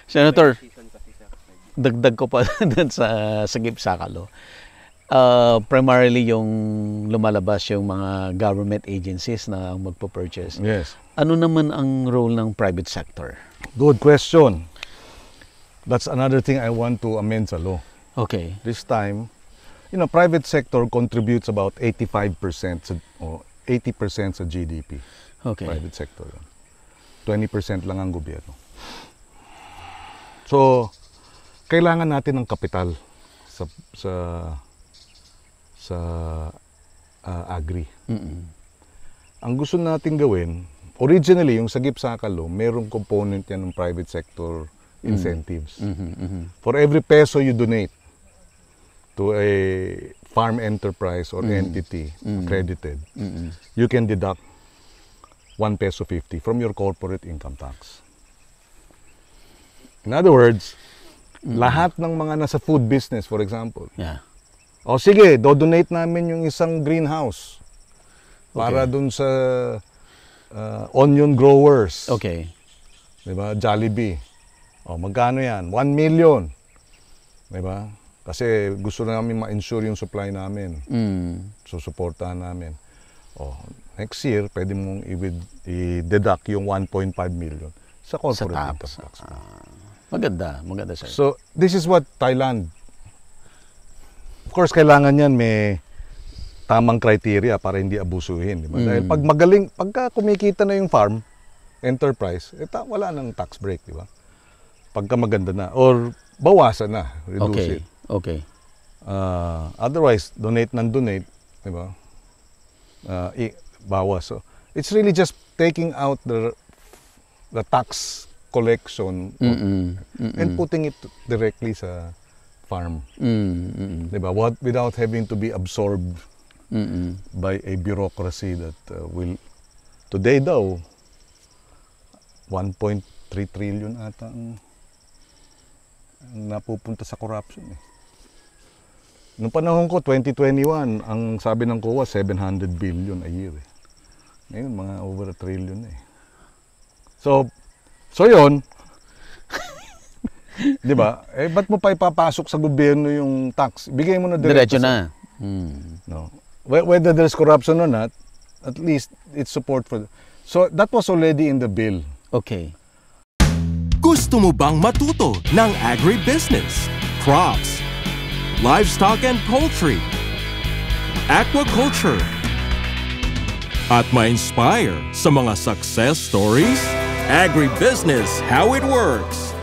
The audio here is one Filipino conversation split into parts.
Senator, dagdag ko pa dun sa Sagip Sakalo. Primarily yung lumalabas yung mga government agencies na magpo-purchase. Yes. Ano naman ang role ng private sector? Good question. That's another thing I want to amend sa law. Okay. This time, private sector contributes about 85% or 80% sa GDP. Okay. Private sector. 20% lang ang gobyerno. So, kailangan natin ng kapital sa agri. Ang gusto natin gawin, originally yung Sagip Sakalo, merong component yan ng private sector incentives. For every peso you donate to a farm enterprise or entity accredited, you can deduct 1 peso 50 from your corporate income tax. In other words, lahat ng mga nasa food business, for example, Yeah. o sige, do-donate namin yung isang greenhouse para dun sa onion growers. Okay. Diba? Jollibee. O, magkano yan? 1 million. Diba? Kasi gusto namin ma-insure yung supply namin. Susuportahan namin. O, next year, pwede mong i-deduct yung 1.5 million sa corporate income tax. Maganda, sir. So, this is what Thailand. Of course, kailangan yan may tamang criteria para hindi abusuhin. Diba? Dahil pagka kumikita na yung farm, enterprise, wala nang tax break, di ba? Pagka maganda na, or bawasan na, reduce it. Okay. Otherwise, donate, di ba? Bawas. So, it's really just taking out the tax collection and putting it directly sa farm. Diba? Without having to be absorbed by a bureaucracy that will today daw 1.3 trillion ata ang napupunta sa corruption eh. Noong panahon ko 2021, ang sabi ng COA 700 billion a year eh. Ngayon mga over a trillion eh. So yun, di ba? Eh, ba't mo pa ipapasok sa gobyerno yung tax? Bigay mo na Diretso na. No. Whether there's corruption or not, at least it's support for... So that was already in the bill. Okay. Gusto mo bang matuto ng agribusiness, crops, livestock and poultry, aquaculture, at ma-inspire sa mga success stories? Agribusiness, how it works.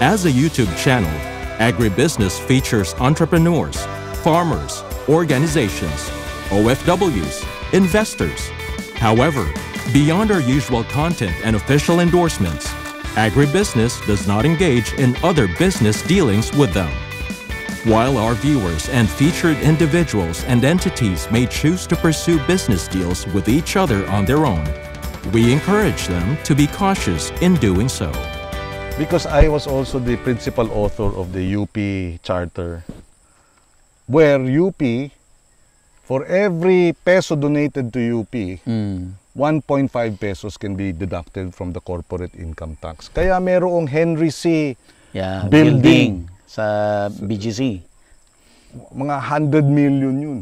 As a YouTube channel, Agribusiness features entrepreneurs, farmers, organizations, OFWs, investors. However, beyond our usual content and official endorsements, Agribusiness does not engage in other business dealings with them. While our viewers and featured individuals and entities may choose to pursue business deals with each other on their own, we encourage them to be cautious in doing so. Because I was also the principal author of the UP Charter, where UP, for every peso donated to UP, 1.5 pesos can be deducted from the corporate income tax. Kaya merong Henry C. building sa BGC. Mga 100 million yun.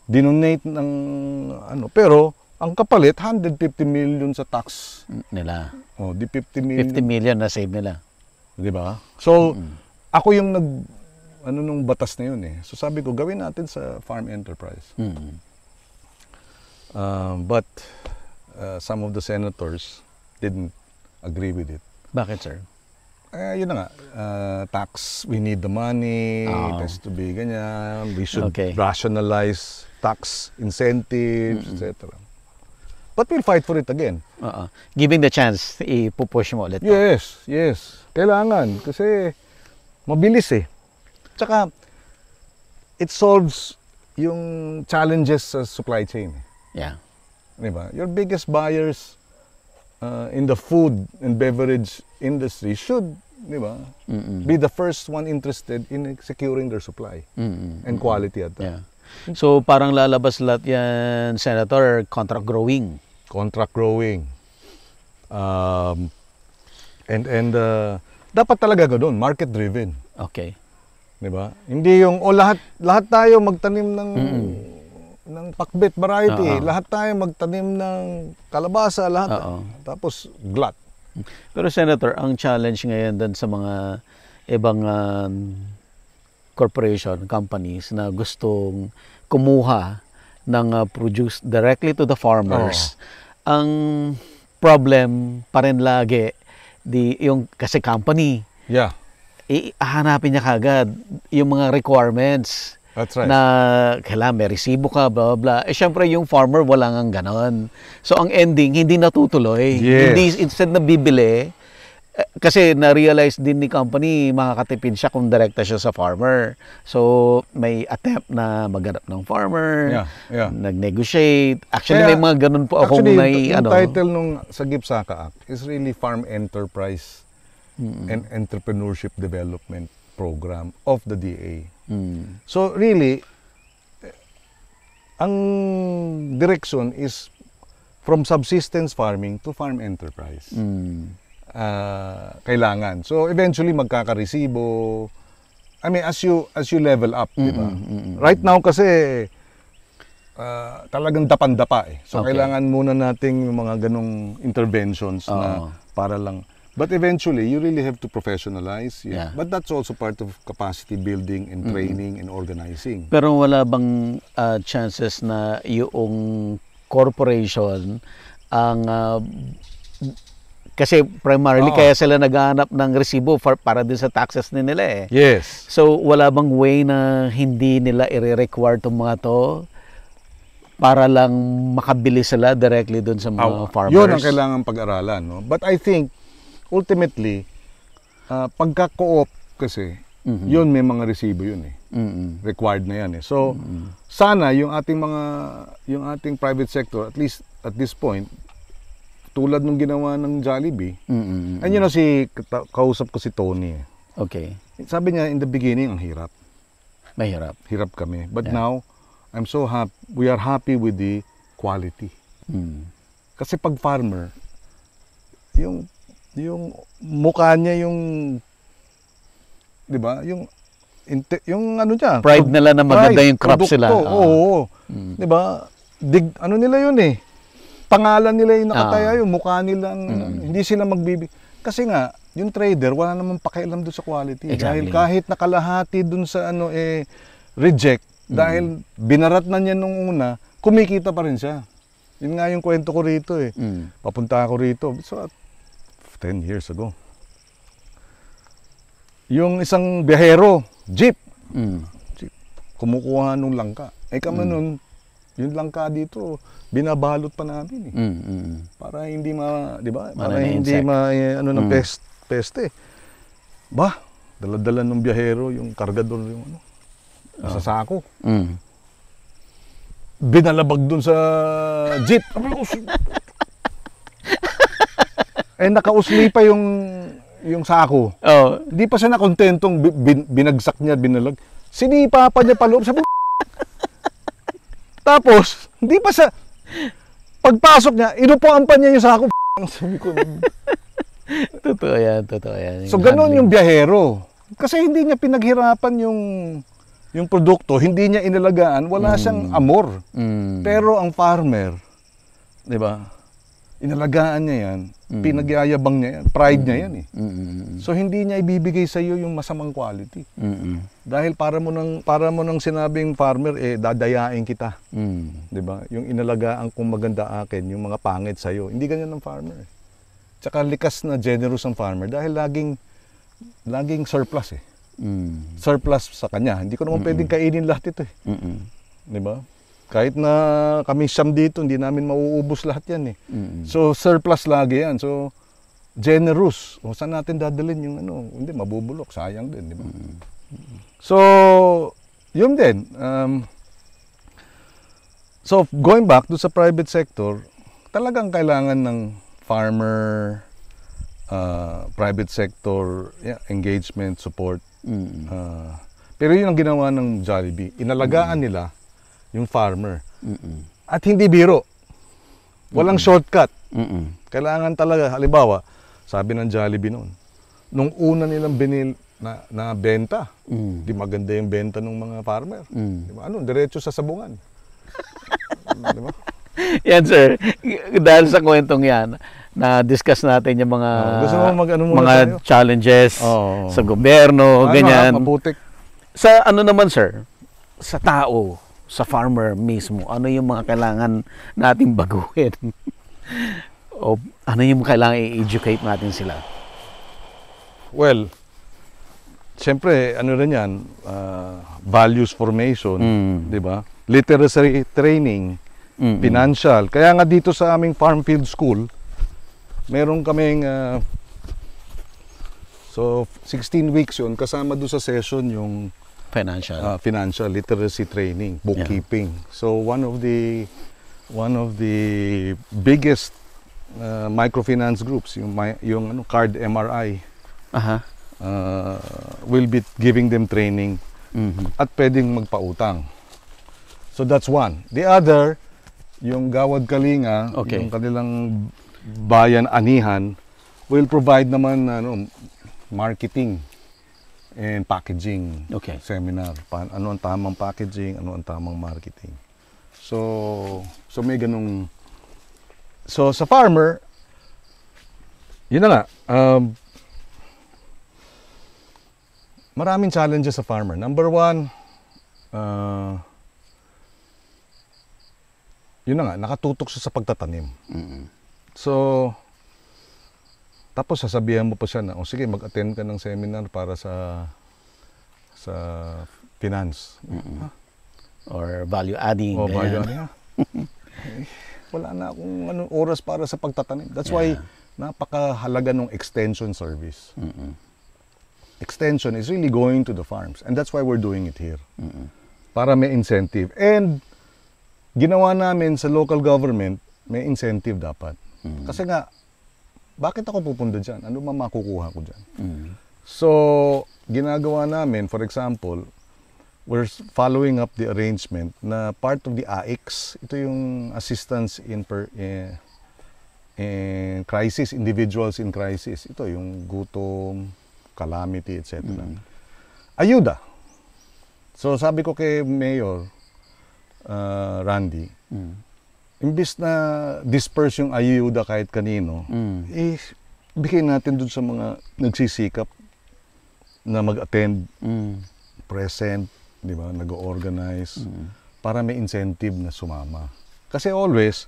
Dinonate ng pero ang kapalit 150 million sa tax Nila. Oh, di 50 million. 50 million na save nila. Di ba? So, ako yung nung batas na yun eh. So sabi ko, gawin natin sa farm enterprise. But some of the senators didn't agree with it. Bakit, sir? Yun na nga, tax, we need the money, it has to be ganyan, we should rationalize tax incentives, etc. But we'll fight for it again. Giving the chance, ipupush mo ulit. Yes. Kailangan. Kasi mabilis eh. Tsaka, it solves yung challenges sa supply chain. Yeah. Diba? Your biggest buyers in the food and beverage industry should, diba, be the first one interested in securing their supply and quality at that. Yeah. So, parang lalabas lahat yan, Senator, contract growing. Contract growing. Dapat talaga ganoon, market driven. Okay. 'Di ba? Hindi yung lahat tayo magtanim ng pakbet variety, lahat tayo magtanim ng kalabasa, lahat. Tapos glut. Pero Senator, ang challenge ngayon din sa mga ibang corporation, companies na gustong kumuha ng produce directly to the farmers, ang problem pa rin lagi yung kasi company. Yeah. Hahanapin niya kagad yung mga requirements. That's right. Na kailangan may resibo ka, blah, blah, blah. Syempre yung farmer wala nang ganon. So ang ending, hindi natutuloy. Yes. Hindi, instead na bibili, kasi na-realize din ni company, makakatipid siya kung direkta siya sa farmer. So may attempt na maghanap ng farmer, nag-negotiate. Actually, may mga ganon po akong yung title nung sa GIPSACA Act is really Farm Enterprise and Entrepreneurship Development Program of the DA. So really, ang direction is from subsistence farming to farm enterprise. Kailangan. So eventually magkakaresibo. I mean, as you level up, di ba? Right now kasi talagang dapan-dapa eh. So kailangan muna nating yung mga ganong interventions na para lang. But eventually, you really have to professionalize. Yeah. But that's also part of capacity building and training and organizing. Pero wala bang chances na yung corporation ang kasi primarily kaya sila naghahanap ng resibo para din sa taxes nila eh. Yes. So wala bang way na hindi nila i-require itong mga to para lang makabili sila directly doon sa mga farmers? Yun ang kailangan pag-aralan. No? But I think ultimately, pagka-co-op kasi, yun may mga resibo yun eh. Required na yan eh. So, sana yung ating private sector, at least at this point, tulad nung ginawa ng Jollibee, and you know, kausap ko si Tony. Okay. Sabi niya, in the beginning, ang hirap. Mahirap. Hirap kami. But now, I'm so happy, we are happy with the quality. Kasi pag farmer, yung mukha niya yung, di ba, yung ano niya, pride nila na maganda yung crop sila. Oo. Di ba? Ano nila yun eh. Pangalan nila yung nakataya, yung mukha nilang, hindi sila kasi nga, yung trader, wala namang pakialam doon sa quality. Exactly. Dahil kahit nakalahati doon sa reject, dahil binarat na niya nung una, kumikita pa rin siya. Yun nga yung kwento ko rito eh. Papunta ako rito. So, 10 years ago. Yung isang biyahero, jeep. Kumukuha nung langka. Kami nun, yung langka dito, binabalot pa namin eh. Para hindi di ba? Para hindi ng peste. Bah, dala-dala ng biyahero, yung kargador, yung sa sako. Binalabag dun sa jeep. Nakausli pa yung sako. Hindi pa siya nakontentong binagsak niya, binalag. Sinipa pa niya paloob. Sabi, tapos, hindi pa siya, pagpasok niya, inupuan pa niya yung sako. Sabi ko, Totoo yan. so, ganun yung biyahero. Kasi hindi niya pinaghirapan yung produkto, hindi niya inalagaan, wala siyang amor. Pero ang farmer, di ba? Inalagaan niya yan, pinagyayabang niya yan, pride niya yan eh. So hindi niya ibibigay sa iyo yung masamang quality. Dahil para mo nang sinabing farmer dadayain kita. 'Di ba? Yung inalagaan kong maganda akin, yung mga pangit sa iyo. Hindi ganyan ng farmer. Tsaka likas na generous ang farmer dahil laging surplus eh. Surplus sa kanya. Hindi ko naman pwedeng kainin lahat ito eh. 'Di ba? Kahit na kami siyam dito, hindi namin mauubos lahat yan eh. So, surplus lagi yan. So, generous. O, saan natin dadalhin yung Hindi, mabubulok. Sayang din, di ba? So, yun din. So, going back to sa private sector, talagang kailangan ng farmer, private sector, engagement, support. Pero yun ang ginawa ng Jollibee. Inalagaan nila yung farmer. At hindi biro. Walang shortcut. Kailangan talaga, halimbawa, sabi ng Jollibee noon, nung una nilang na benta, di maganda yung benta ng mga farmer. Di ba? Diretso sa sabungan. Di ba? Yan sir, dahil sa kwentong yan, na-discuss natin yung mga gusto mo mga tayo? challenges sa gobyerno, ganyan. Mabutik. Sa ano naman sir, sa tao, sa farmer mismo, ano yung mga kailangan nating baguhin? O ano yung kailangan i-educate natin sila? Well, siyempre, ano rin yan, values formation, di ba? Literacy training, financial. Kaya nga dito sa aming farm field school, meron kaming, so 16 weeks yun, kasama doon sa session yung financial literacy training, bookkeeping. So one of the biggest microfinance groups, yung Card MRI, will be giving them training at pwedeng magpautang. So that's one. The other, yung Gawad Kalinga, yung kanilang bayan anihan, will provide naman marketing and packaging seminar. Ano ang tamang packaging, ano ang tamang marketing. So may ganung. So sa farmer, yun na nga, maraming challenges sa farmer. Number one, yun na nga, nakatutok siya sa pagtatanim. So, tapos sasabihan mo pa siya na, sige, mag-attend ka ng seminar para sa finance. Or value adding. O, value adding. Wala na akong oras para sa pagtatanim. That's why, napakahalaga ng extension service. Extension is really going to the farms. And that's why we're doing it here. Para may incentive. And, ginawa namin sa local government, may incentive dapat. Kasi nga, bakit ako pupunta dyan? Ano ba makukuha ko dyan? So, ginagawa namin, for example, we're following up the arrangement na part of the AIX, ito yung assistance in crisis, individuals in crisis. Ito yung gutom, calamity, etc. Ayuda. So, sabi ko kay Mayor, Randy, imbis na disperse yung ayuda kahit kanino, bigay natin dun sa mga nagsisikap na mag-attend, present, di ba, nag-organize, para may incentive na sumama. Kasi always,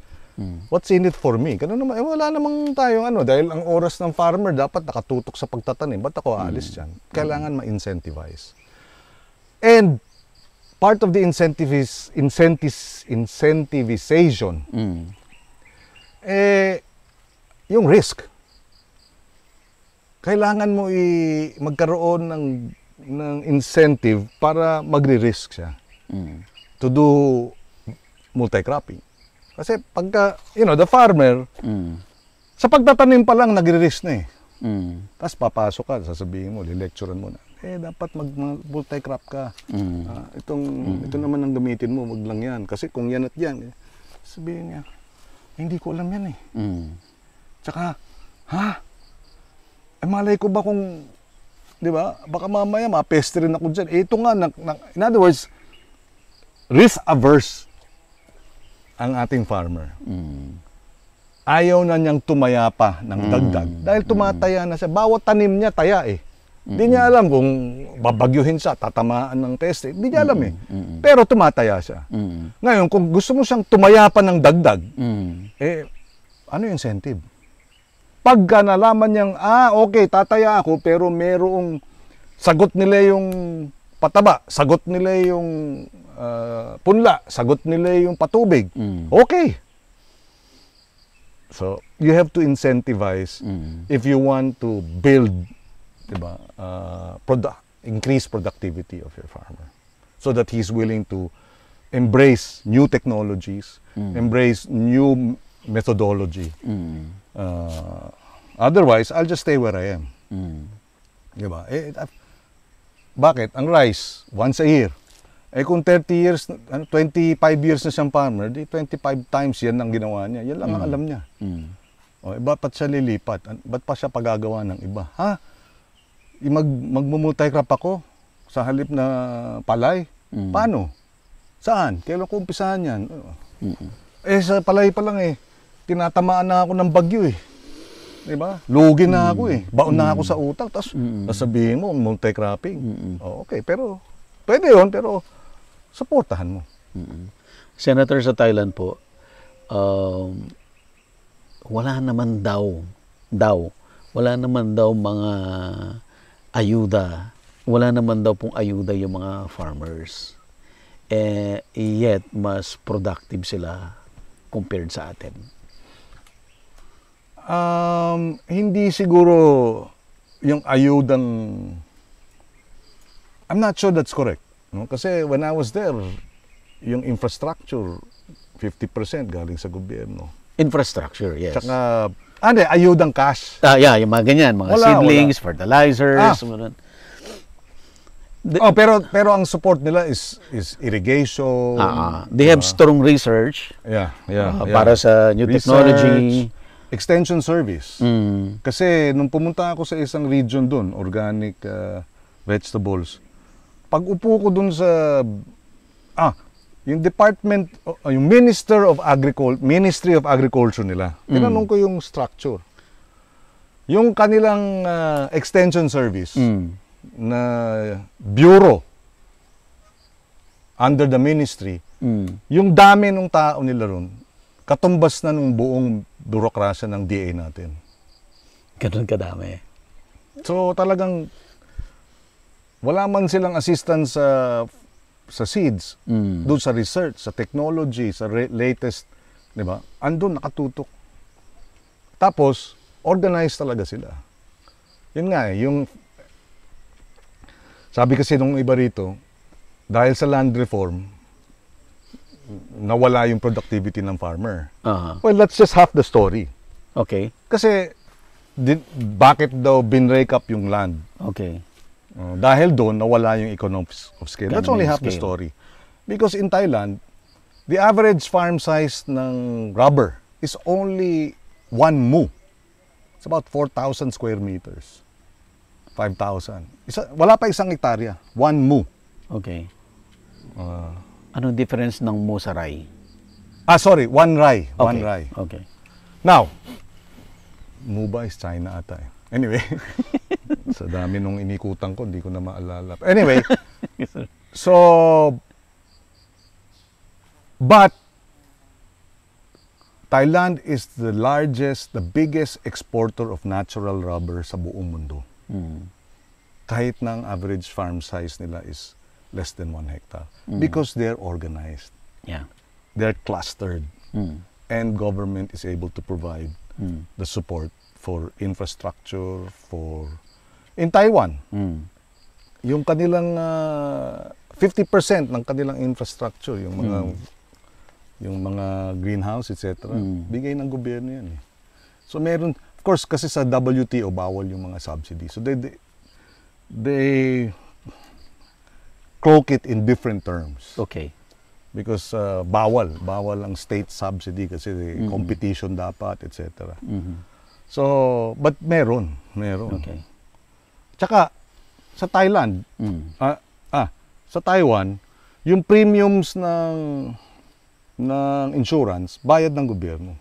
what's in it for me? Ganun naman, wala namang tayong dahil ang oras ng farmer dapat nakatutok sa pagtatanim. Ba't ako aalis dyan? Kailangan ma-incentivize. And part of the incentivization, yung risk. Kailangan mo magkaroon ng incentive para magre-risk siya to do multi-cropping. Kasi pagka, the farmer, sa pagtatanim pa lang, nagre-risk na eh. Tapos papasok ka, sasabihin mo, lilecturean mo na. Dapat mag-multi-crop ka. Ito naman ang gamitin mo, wag lang yan. Kasi kung yan at yan, sabihin niya, hindi ko alam yan eh. Tsaka, malay ko ba kung, di ba, baka mamaya mapeste rin ako dyan. Ito nga, in other words, risk-averse ang ating farmer. Ayaw na niyang tumaya pa ng dagdag. Dahil tumataya na siya. Bawat tanim niya, taya eh. Hindi niya alam kung babagyuhin siya, tatamaan ng peste. Hindi niya alam eh. Pero tumataya siya. Ngayon, kung gusto mo siyang tumaya pa ng dagdag, ano yung incentive? Pagka nalaman niyang, okay, tataya ako, pero merong sagot nila yung pataba, sagot nila yung punla, sagot nila yung patubig. Okay. So, you have to incentivize if you want to build, diba, increase productivity of your farmer. So that he's willing to embrace new technologies, embrace new methodology. Otherwise, I'll just stay where I am. Diba? Bakit? Ang rice, once a year. Kung 30 years, 25 years na siyang farmer, di 25 times yan ang ginawa niya. Yan lang ang alam niya. O, ba't siya lilipat? Ba't pa siya pagagawa ng iba? Ha? Magmumulti-crop ako sa halip na palay? Paano? Saan? Kailan ko umpisahan yan? Sa palay pa lang tinatamaan na ako ng bagyo Diba? Lugi na ako Baon na ako sa utang. Tapos sasabihin mo, multi-cropping. Okay, pero pwede yun, pero supportahan mo. Senator, sa Thailand po, wala naman daw mga ayuda. Wala naman daw pong ayuda yung mga farmers. Yet, mas productive sila compared sa atin. Hindi siguro yung ayudang... I'm not sure that's correct. No? Kasi when I was there, yung infrastructure, 50% galing sa gobyerno. Infrastructure, yes. Tsaka, ayudang cash. Yeah, yung mga ganyan, mga seedlings, fertilizers. Pero ang support nila is irrigation. They have strong research. Para sa new research, technology. Extension service. Kasi nung pumunta ako sa isang region doon, organic vegetables, pag upo ko doon sa yung department, yung Ministry of Agriculture nila, tinanong ko yung structure. Yung kanilang extension service na bureau under the ministry, yung dami ng tao nila ron, katumbas na nung buong burokrasya ng DA natin. Ganun kadami. So talagang wala man silang assistance sa seeds, doon sa research, sa technology, sa latest, di ba? Andun nakatutok. Tapos organized talaga sila. Yun nga yung sabi kasi nung iba rito, dahil sa land reform, nawala yung productivity ng farmer. Well, that's just half the story. Okay. Kasi, bakit daw binrake up yung land? Okay. Dahil doon, nawala yung economics of scale. That's only half the story. Because in Thailand, the average farm size ng rubber is only 1 mu. It's about 4,000 square meters. 5,000. Wala pa isang hektarya. 1 mu. Okay. Anong difference ng mu sa rai? Sorry, 1 rai. Okay. 1 rai. Okay. Now, mu ba is China ata Anyway, sa dami nung inikutan ko, hindi ko na maalala. Anyway, so, but, Thailand is the biggest exporter of natural rubber sa buong mundo. Kahit na ang average farm size nila is less than 1 hectare. Because they're organized. Yeah. They're clustered. And government is able to provide the support for infrastructure, in Taiwan, yung kanilang 50% ng kanilang infrastructure, yung mga greenhouse, etc., bigay ng gobyerno yan. So meron, of course, kasi sa WTO, bawal yung mga subsidy. So they cloak it in different terms. Okay. Because bawal ang state subsidy kasi competition dapat, etc. So, but meron. Okay. Tsaka, sa Thailand, sa Taiwan, yung premiums ng insurance, bayad ng gobyerno.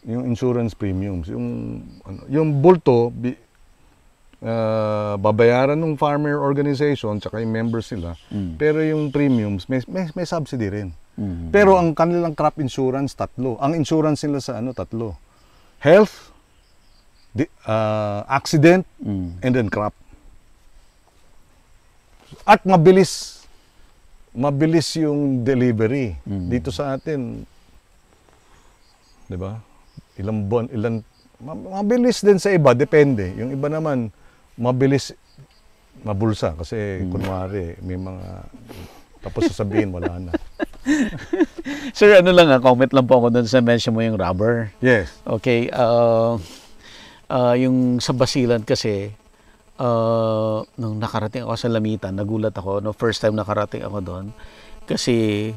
Yung insurance premiums. Yung bulto, babayaran ng farmer organization, tsaka yung members nila, pero yung premiums, may subsidy rin. Pero ang kanilang crop insurance, 3. Ang insurance nila sa 3. Health, accident, and then crop. At mabilis yung delivery. Dito sa atin, di ba? Mabilis din sa iba, depende. Yung iba naman, mabulsa. Kasi, kunwari, may mga, tapos sasabihin, wala na. Sir, comment lang po ako doon sa mention mo yung rubber. Yes. Okay. Yung sa Basilan kasi, nung nakarating ako sa Lamitan, nagulat ako. First time nakarating ako doon. Kasi,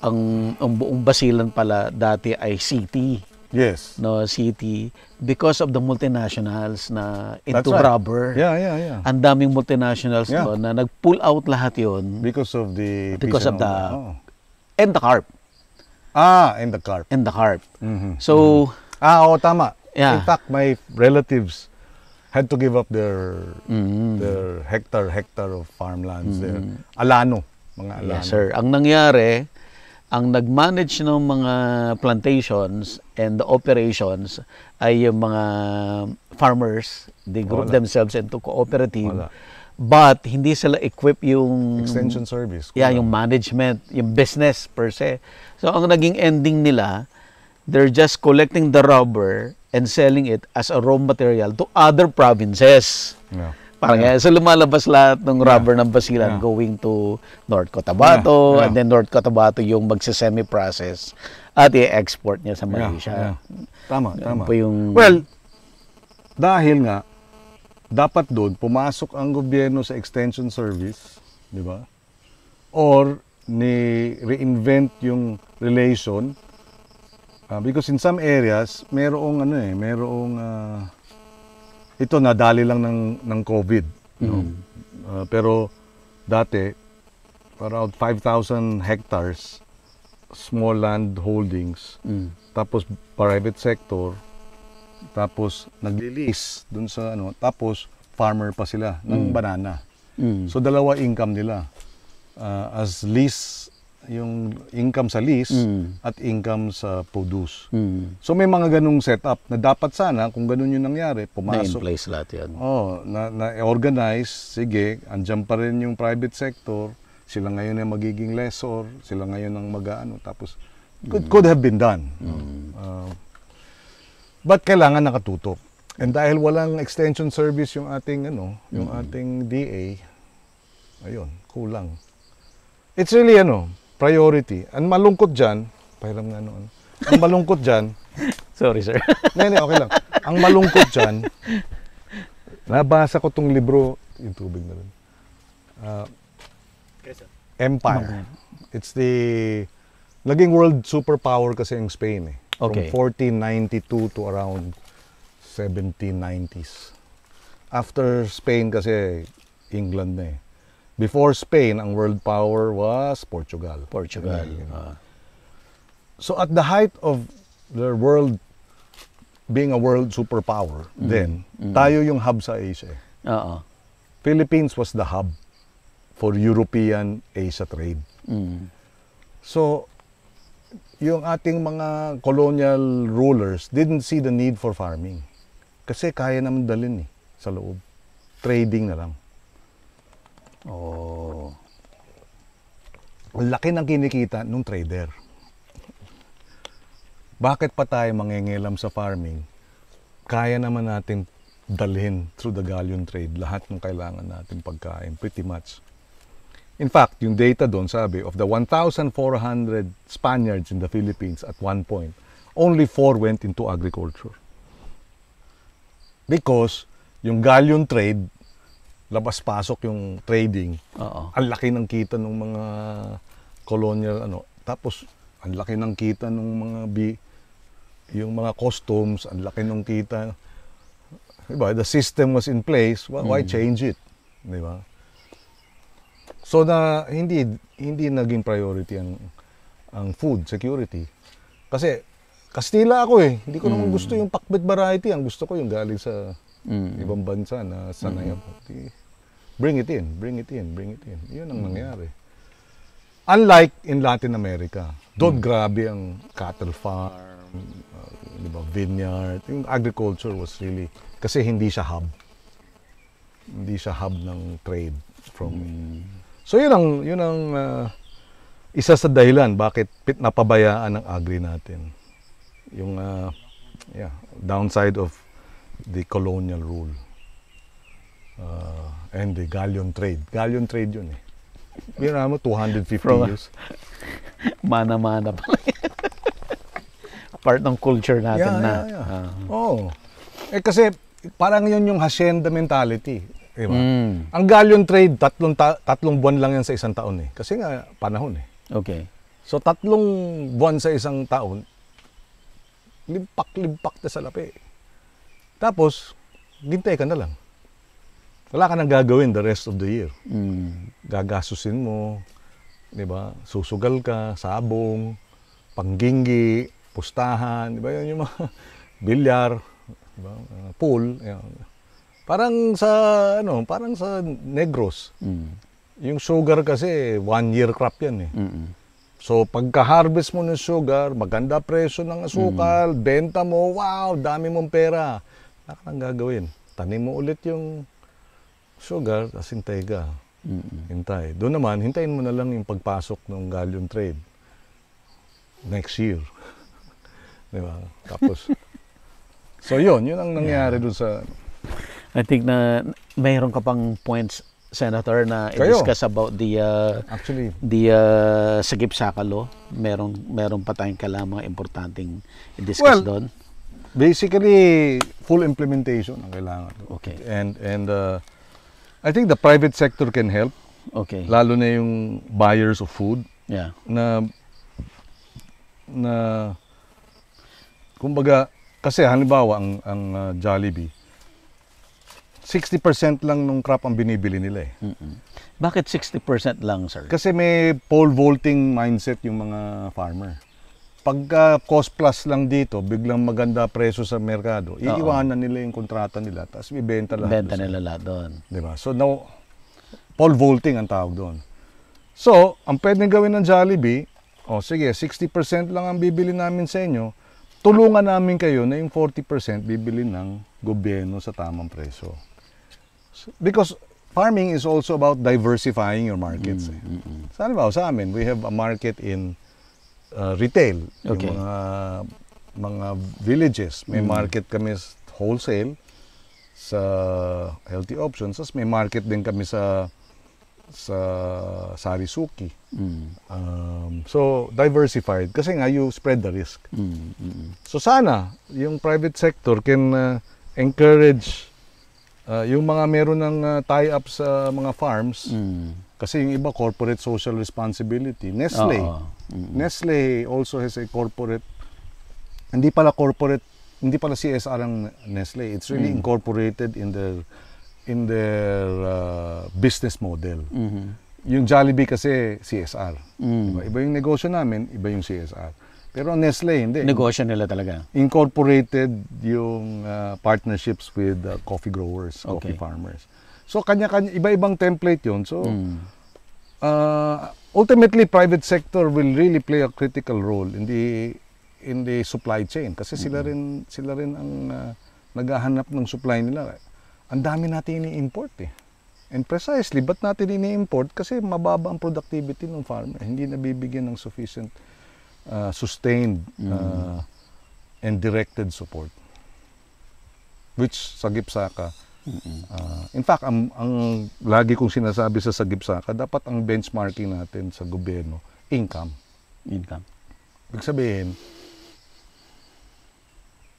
ang buong Basilan pala dati ay city. Yes. no, city because of the multinationals na into That's right. rubber. Yeah. Ang daming multinationals Yeah. doon na nag-pull out lahat 'yon Because of the because of the oh. and the carp. And the carp. And the carp. Mhm. So, Oo, tama. Yeah. In fact, my relatives had to give up their mm, their hectare of farmlands there. Alano, mga alano. yes sir. Ang nangyari, ang nag-manage ng mga plantations and the operations ay yung mga farmers. They group Wala. themselves into cooperative. Wala. But hindi sila equip yung Extension service. yeah, yung management, yung business per se. So ang naging ending nila, they're just collecting the rubber and selling it as a raw material to other provinces. Yeah. Parang so lumalabas lahat ng rubber ng Basilan Yeah. going to North Cotabato Yeah. and then North Cotabato yung magse-semi-process at i-export niya sa Malaysia. Yeah. Tama. Yan po yung Well, dahil nga, dapat doon pumasok ang gobyerno sa extension service, di ba? Or reinvent yung relation. Because in some areas, merong ito nadali lang ng COVID. No? Pero dati, around 5,000 hectares, small land holdings, tapos private sector, tapos nagli-lease dun sa tapos farmer pa sila ng banana. So dalawa income nila. As lease, yung income sa lease at income sa produce. So may mga ganung setup na dapat sana kung ganun yung nangyari, na in pumasok. place lahat yan. Na-organize, sige, andyan pa rin yung private sector, sila ngayon ay magiging lessor, sila ngayon ang tapos could have been done. But kailangan nakatutok. And dahil walang extension service yung ating yung ating DA, ayun, kulang. It's really priority. Ang malungkot diyan, pahiram nga Ang malungkot diyan, Sorry sir. hindi, okay lang. Ang malungkot diyan, nabasa ko tong libro, yung tubig na rin. Empire. It's the naging world superpower kasi yung Spain eh. Okay. From 1492 to around 1790s. After Spain kasi England na eh. Before Spain, ang world power was Portugal. Portugal. So at the height of the world being a world superpower, then tayo yung hub sa Asia. Oo. Philippines was the hub for European Asia trade. So yung ating mga colonial rulers didn't see the need for farming. Kasi kaya naman dalhin sa loob. Trading na lang. Oh. Laki ng kinikita nung trader. Bakit pa tayo mangingialam sa farming? Kaya naman natin dalhin through the galleon trade lahat ng kailangan natin pagkain, pretty much. In fact, yung data doon sabi, of the 1,400 Spaniards in the Philippines at one point, only 4 went into agriculture. Because yung galleon trade, labas-pasok yung trading, ang laki ng kita ng mga colonial, tapos ang laki ng kita ng mga yung mga customs, ang laki ng kita. Diba? The system was in place, why change it? Diba? So na hindi naging priority ang food security. Kasi Kastila ako eh. Hindi ko naman gusto yung pakbet variety. Ang gusto ko yung galing sa ibang bansa na sanay ako. Bring it in. Yun ang nangyari. Unlike in Latin America, doon grabe ang cattle farm, vineyard. Yung agriculture was really, kasi hindi siya hub. Hindi siya hub ng trade from So yun ang isa sa dahilan bakit napabayaan ng agri natin. Yung downside of the colonial rule and the galleon trade. Galleon trade yun eh. Bira mo 250 years. Mana-mana pa lang. Part ng culture natin na. Oo. Kasi parang yun yung hacienda mentality. Diba? Ang galleon trade, tatlong buwan lang yan sa isang taon eh. Kasi nga panahon eh. Okay. So 3 buwan sa isang taon, limpak-limpak na salapi. Tapos, gintay ka na lang. Wala ka nang gagawin the rest of the year. Gagasusin mo, di ba? Susugal ka, sabong, pangginggi, pustahan, di ba? Yan yung mga bilyar, di ba? Pool. Yan. Parang sa Negros. Yung sugar kasi 1 year crop yan eh. So pagka-harvest mo ng sugar, maganda presyo ng asukal, benta mo, wow, dami mong pera. Wala ka nang gagawin. Tanim mo ulit yung sugar, tapos hintay ka. Hintay. Doon naman, hintayin mo na lang yung pagpasok ng galleon trade. Next year. Di ba? Tapos, so yun ang nangyari doon sa... I think na mayroon ka pang points, Senator, na i-discuss about the actually Sagip Saka law. Meron pa tayong kailangan mga importanteng i-discuss doon. Basically, full implementation ang kailangan. Okay. And I think the private sector can help. Okay. Lalo na yung buyers of food. Yeah. Na kumbaga, kasi halimbawa ang Jollibee, 60% lang nung crop ang binibili nila eh. Bakit 60% lang, sir? Kasi may pole vaulting mindset yung mga farmer. Pagka cost plus lang dito, biglang maganda presyo sa merkado, iiwanan nila yung kontrata nila, tapos bibenta lahat. Benta nila lahat doon. Diba? So now, pole vaulting ang tawag doon. So, ang pwedeng gawin ng Jollibee, sige, 60% lang ang bibili namin sa inyo, tulungan namin kayo na yung 40% bibili ng gobyerno sa tamang presyo. Because farming is also about diversifying your markets. Sa amin, we have a market in retail, Okay. Yung mga villages. May market kami wholesale sa healthy options. Tapos may market din kami sa Sarisuki. So, diversified. Kasi nga, you spread the risk. So, sana, yung private sector can encourage yung mga meron ng tie-up sa mga farms. Kasi yung iba, corporate social responsibility. Nestle. Nestle also has a corporate, hindi pala CSR ang Nestle. It's really incorporated in their business model. Yung Jollibee kasi CSR. Iba yung negosyo namin, iba yung CSR. Pero Nestle hindi. Negosyo nila talaga. Incorporated yung partnerships with coffee growers, coffee farmers. So kanya-kanya, iba-ibang template yun. So ultimately, private sector will really play a critical role in the supply chain. Kasi sila rin ang naghahanap ng supply nila. Ang dami natin ini-import eh. And precisely, ba't natin ini-import? Kasi mababa ang productivity ng farmer. Hindi nabibigyan ng sufficient sustained and directed support. Which Sagip Saka, in fact, ang lagi kong sinasabi sa Sagip Saka, dapat ang benchmarking natin sa gobyerno, income. Ibig sabihin,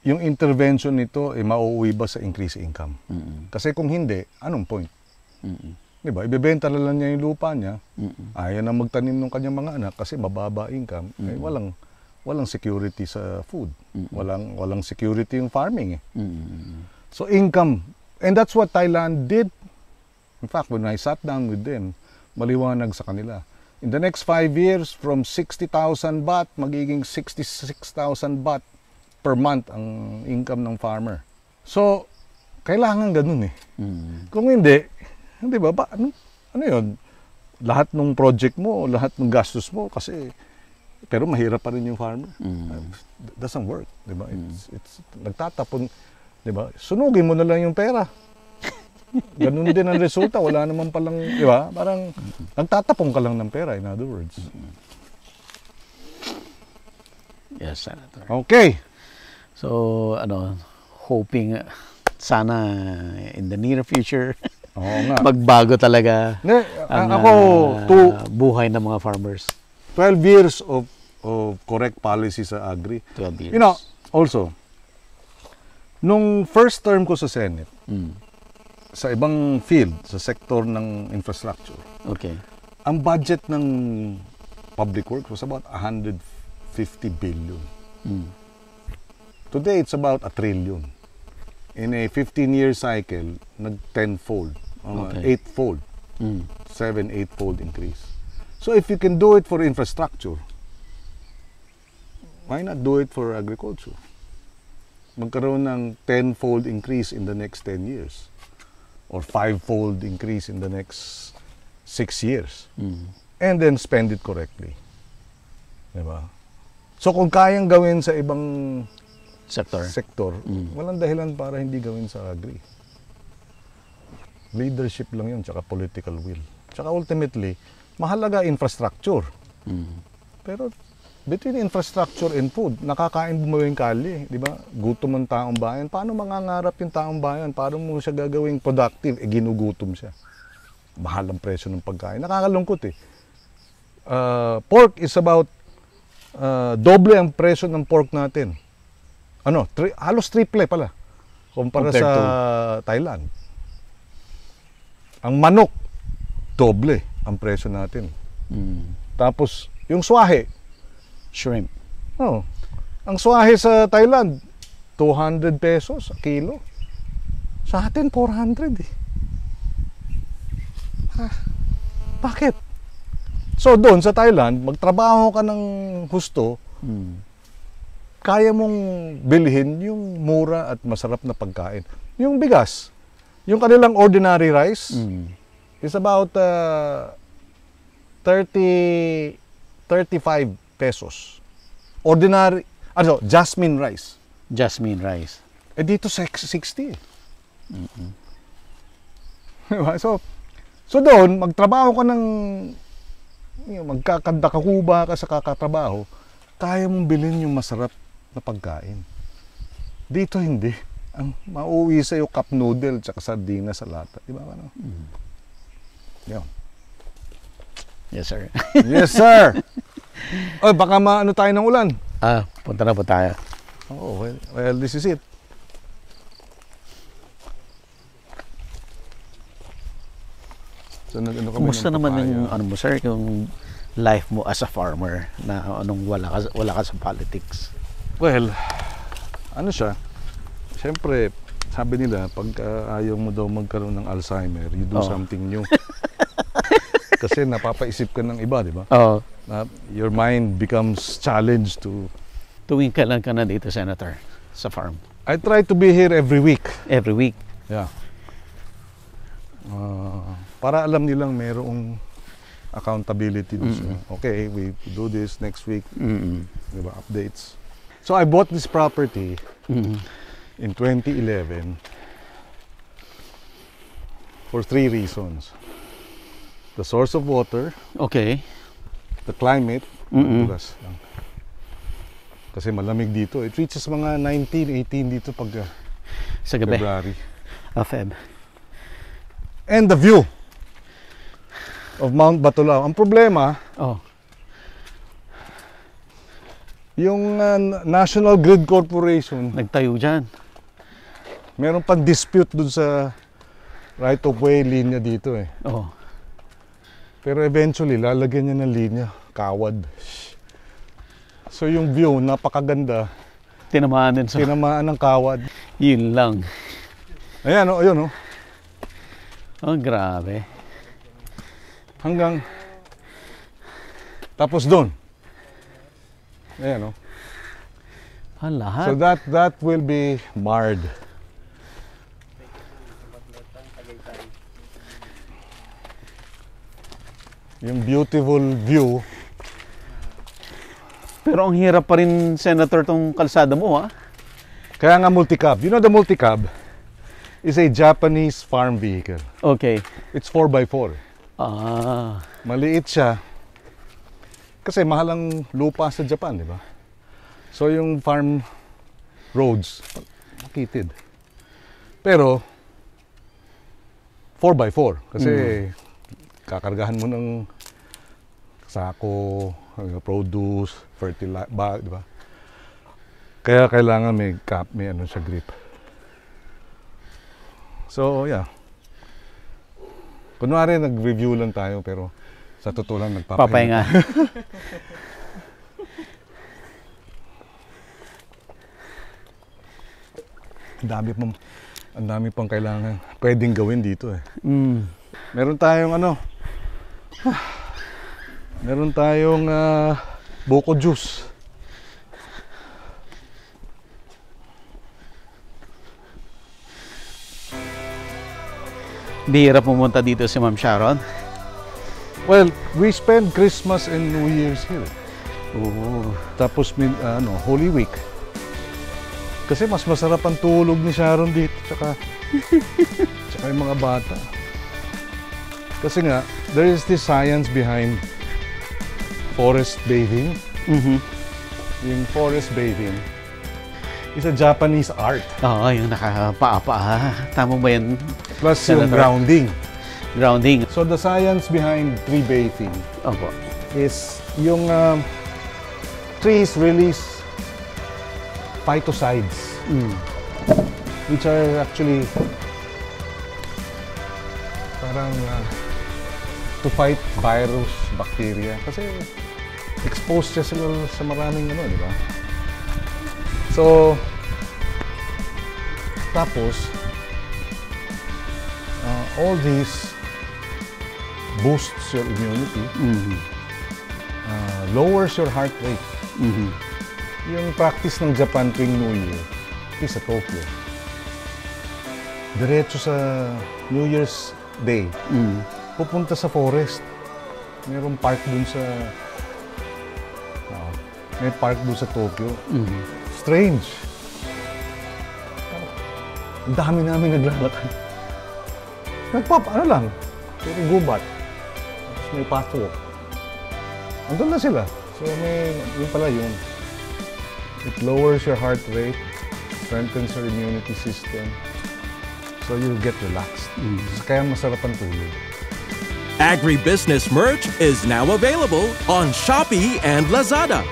yung intervention nito mauuwi ba sa increase income? Kasi kung hindi, anong point? Diba? Ibebenta na lang niya yung lupa niya, ayaw na magtanim ng kanyang mga anak kasi mababa income, walang security sa food. Walang security yung farming eh. So income, and that's what Thailand did. In fact, when I sat down with them, maliwanag sa kanila. In the next 5 years, from 60,000 baht, magiging 66,000 baht per month ang income ng farmer. So, kailangan ganun eh. Kung hindi, di ba? Ano yun? Lahat ng project mo, lahat ng gastos mo, kasi, pero mahirap pa rin yung farmer. Doesn't work, di ba? It's nagtatapon, di ba? Sunugin mo na lang yung pera. Ganun din ang resulta, wala naman palang, di ba? Parang nagtatapon ka lang ng pera, in other words. Yes, Senator. Okay. So, hoping sana in the near future, Oo nga. magbago talaga ang buhay ng mga farmers. 12 years of correct policy sa agri. 12 years. You know, also, nung first term ko sa Senate, sa ibang field, sa sektor ng infrastructure, Okay. ang budget ng public works was about 150 billion. Today, it's about 1 trillion. In a 15-year cycle, nag-10-fold, 8-fold, 7-8-fold increase. So if you can do it for infrastructure, why not do it for agriculture? Magkaroon ng 10-fold increase in the next 10 years or 5-fold increase in the next 6 years. And then spend it correctly. Diba? So kung kayang gawin sa ibang sector, walang dahilan para hindi gawin sa agri. Leadership lang yun, tsaka political will. Tsaka ultimately, mahalaga infrastructure. Pero between infrastructure and food, nakakain bumawing kali, di ba? Gutom ang taong bayan. Paano mangangarap yung taong bayan? Paano mo siya gagawing productive? Ginugutom siya. Mahal ang presyo ng pagkain. Nakakalungkot eh. Pork is about doble ang presyo ng pork natin. Halos triple pala kumpara sa Thailand. Ang manok, doble ang presyo natin. Tapos, yung swahe, shrimp. Ang swahe sa Thailand, 200 pesos a kilo. Sa atin, 400 eh. Bakit? So, doon sa Thailand, magtrabaho ka ng husto, kaya mong bilhin yung mura at masarap na pagkain. Yung bigas, yung kanilang ordinary rice is about 35 pesos. Ordinary, jasmine rice. Jasmine rice. Dito 60. So doon, magtrabaho ka ng, magkakanda-kakuba ka sa kakatrabaho, kaya mong bilhin yung masarap na pagkain. Dito hindi. Ang mauwi sa'yo cup noodle tsaka sardina sa lata. Di ba? Yun. Yes, sir. Yes, sir! Baka maano tayo ng ulan. Punta na po tayo. Well, this is it. So, kumusta naman yung mo, sir, yung life mo as a farmer na wala ka sa politics? Well, siya? Siyempre, sabi nila, pag ayaw mo daw magkaroon ng Alzheimer, you do something new. Kasi napapaisip ka ng iba, di ba? Your mind becomes challenged to... Tuwing kailan ka na dito, Senator, sa farm? I try to be here every week. Every week? Yeah. Para alam nilang mayroong accountability. Okay, we do this next week. Diba, updates. So I bought this property in 2011 for 3 reasons. The source of water. Okay. The climate. Madulas lang. Kasi malamig dito. It reaches mga 19, 18 dito pag sa gabi. February. Feb. And the view of Mount Batulao. Ang problema, yung National Grid Corporation, nagtayo dyan. Meron pang dispute dun sa right of way linya dito eh. Pero eventually, lalagyan niya ng linya. Kawad. So yung view, napakaganda. Tinamaan ng kawad. Yun lang. Ayan ayun grabe. Hanggang tapos doon. Ayan lahat. So that will be marred. Yung beautiful view. Pero ang hirap pa rin, Senator, tong kalsada mo, ha? Kaya nga multicab. You know the multicab is a Japanese farm vehicle. Okay. It's 4x4. Maliit siya. Kasi mahal ang lupa sa Japan, di ba? So yung farm roads, makitid. Pero 4x4 kasi kakargahan mo ng sako, produce, fertilizer, di ba? Kaya kailangan may siya grip. So, yeah. Kunwari nag-review lang tayo pero sa totoo lang nagpapahinga. Ang dami pang kailangan pwedeng gawin dito eh. Meron tayong buko juice. Bihira pumunta dito si Ma'am Sharon. Well, we spend Christmas and New Year's here. Oo. Tapos Holy Week. Kasi mas masarap ang tulog ni Sharon dito, tsaka yung mga bata. Kasi nga, there is this science behind forest bathing. Yung forest bathing is a Japanese art. Oo, yung nakapaa-paa. Tama ba yan? Plus yung grounding. Grounding. So the science behind tree bathing Opo. is yung trees release phytocides, which are actually parang to fight virus, bacteria. Kasi exposed siya sila sa maraming di ba? So, tapos, all these boosts your immunity, lowers your heart rate. Yung practice ng Japan tuwing New Year is sa Tokyo. Diretso sa New Year's Day, pupunta sa forest. Mayroong park dun sa Tokyo. Strange. Ang dami namin naglalakad. Puro gubat. Tapos may pathwalk. Andun na sila. So yun pala yun. It lowers your heart rate, strengthens your immunity system, so you'll get relaxed. Kaya masarap ang tulog. Agribusiness merch is now available on Shopee and Lazada.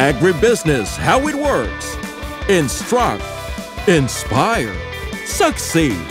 Agribusiness, how it works. Instruct, inspire, succeed.